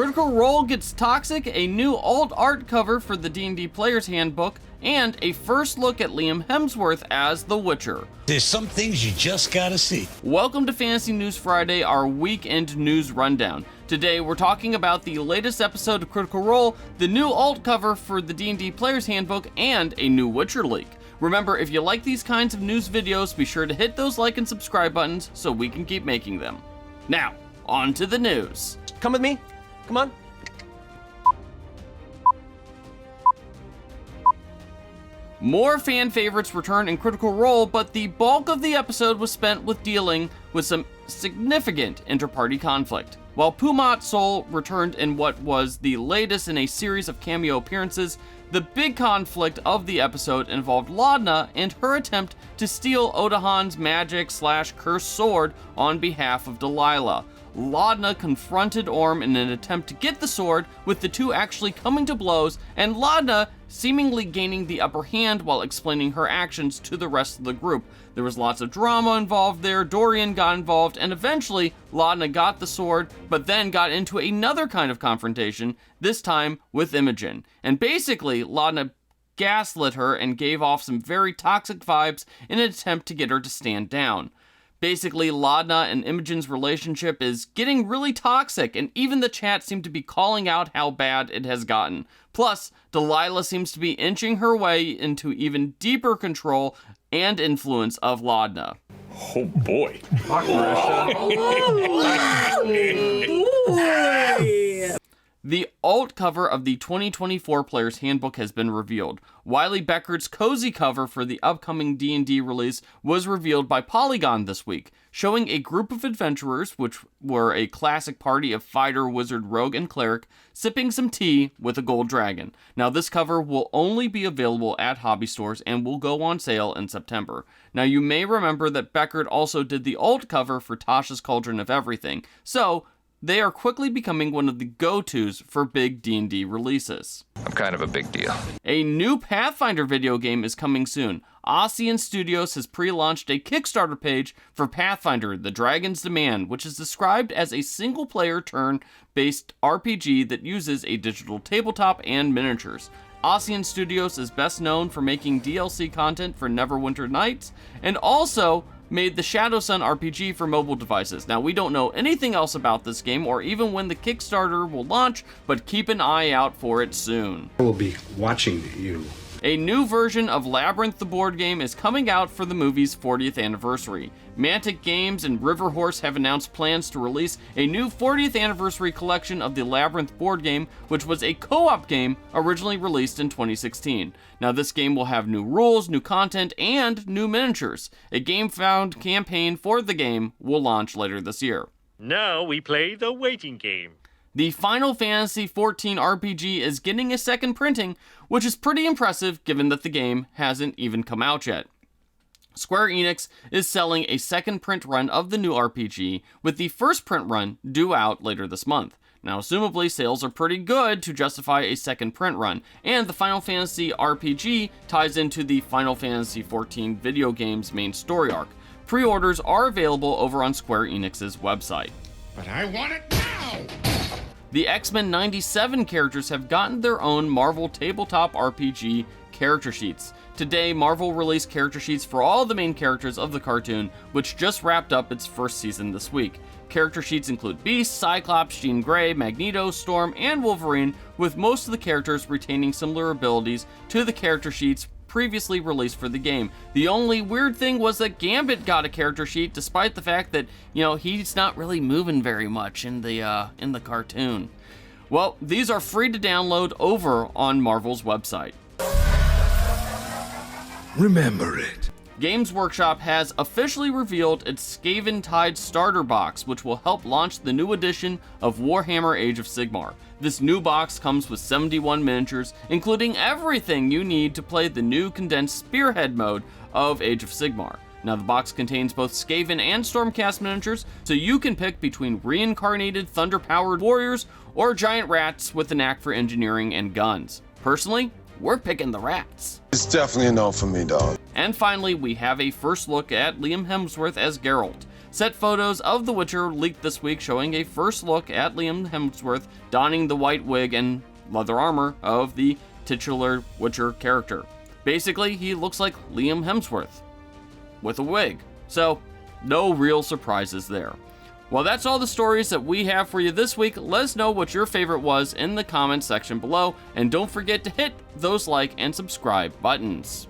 Critical Role gets toxic, a new alt art cover for the D&D Players Handbook, and a first look at Liam Hemsworth as the Witcher. There's some things you just gotta see. Welcome to Fantasy News Friday, our weekend news rundown. Today we're talking about the latest episode of Critical Role, the new alt cover for the D&D Players Handbook, and a new Witcher leak. Remember, if you like these kinds of news videos, be sure to hit those like and subscribe buttons so we can keep making them. Now, on to the news. Come with me. Come on. More fan favorites return in Critical Role, but the bulk of the episode was spent with dealing with some significant inter-party conflict. While Pumat Sol returned in what was the latest in a series of cameo appearances, the big conflict of the episode involved Laudna and her attempt to steal Odahan's magic/cursed sword on behalf of Delilah. Laudna confronted Orm in an attempt to get the sword, with the two actually coming to blows, and Laudna seemingly gaining the upper hand while explaining her actions to the rest of the group. There was lots of drama involved there, Dorian got involved, and eventually Laudna got the sword, but then got into another kind of confrontation, this time with Imogen. And basically, Laudna gaslit her and gave off some very toxic vibes in an attempt to get her to stand down. Basically, Laudna and Imogen's relationship is getting really toxic, and even the chat seemed to be calling out how bad it has gotten. Plus, Delilah seems to be inching her way into even deeper control and influence of Laudna. Oh boy. The alt cover of the 2024 Players Handbook has been revealed. Wiley Becker's cozy cover for the upcoming D&D release was revealed by Polygon this week, showing a group of adventurers, which were a classic party of fighter, wizard, rogue, and cleric, sipping some tea with a gold dragon. Now, this cover will only be available at hobby stores and will go on sale in September. Now, you may remember that Beckert also did the alt cover for Tasha's Cauldron of Everything, so they are quickly becoming one of the go-tos for big D&D releases. I'm kind of a big deal. A new Pathfinder video game is coming soon. Ocean Studios has pre-launched a Kickstarter page for Pathfinder: The Dragon's Demand, which is described as a single-player turn-based RPG that uses a digital tabletop and miniatures. Ocean Studios is best known for making DLC content for Neverwinter Nights, and also made the Shadowsun RPG for mobile devices. Now, we don't know anything else about this game or even when the Kickstarter will launch, but keep an eye out for it soon. I will be watching you. A new version of Labyrinth the board game is coming out for the movie's 40th anniversary. Mantic Games and Riverhorse have announced plans to release a new 40th anniversary collection of the Labyrinth board game, which was a co-op game originally released in 2016. Now, this game will have new rules, new content, and new miniatures. A GameFound campaign for the game will launch later this year. Now we play the waiting game. The Final Fantasy XIV RPG is getting a second printing, which is pretty impressive given that the game hasn't even come out yet. Square Enix is selling a second print run of the new RPG, with the first print run due out later this month. Now, assumably, sales are pretty good to justify a second print run, and the Final Fantasy RPG ties into the Final Fantasy XIV video game's main story arc. Pre-orders are available over on Square Enix's website. But I want it now! The X-Men 97 characters have gotten their own Marvel tabletop RPG character sheets. Today, Marvel released character sheets for all the main characters of the cartoon, which just wrapped up its first season this week. Character sheets include Beast, Cyclops, Jean Grey, Magneto, Storm, and Wolverine, with most of the characters retaining similar abilities to the character sheets previously released for the game. The only weird thing was that Gambit got a character sheet, despite the fact that, he's not really moving very much in the cartoon. Well, these are free to download over on Marvel's website. Remember it. Games Workshop has officially revealed its Skaventide starter box, which will help launch the new edition of Warhammer Age of Sigmar. This new box comes with 71 miniatures, including everything you need to play the new condensed Spearhead mode of Age of Sigmar. Now, the box contains both Skaven and Stormcast miniatures, so you can pick between reincarnated thunder-powered warriors or giant rats with a knack for engineering and guns. Personally, we're picking the rats. It's definitely a no for me, dog. And finally, we have a first look at Liam Hemsworth as Geralt. Set photos of The Witcher leaked this week showing a first look at Liam Hemsworth donning the white wig and leather armor of the titular Witcher character. Basically, he looks like Liam Hemsworth with a wig. So, no real surprises there. Well, that's all the stories that we have for you this week. Let us know what your favorite was in the comments section below, and don't forget to hit those like and subscribe buttons.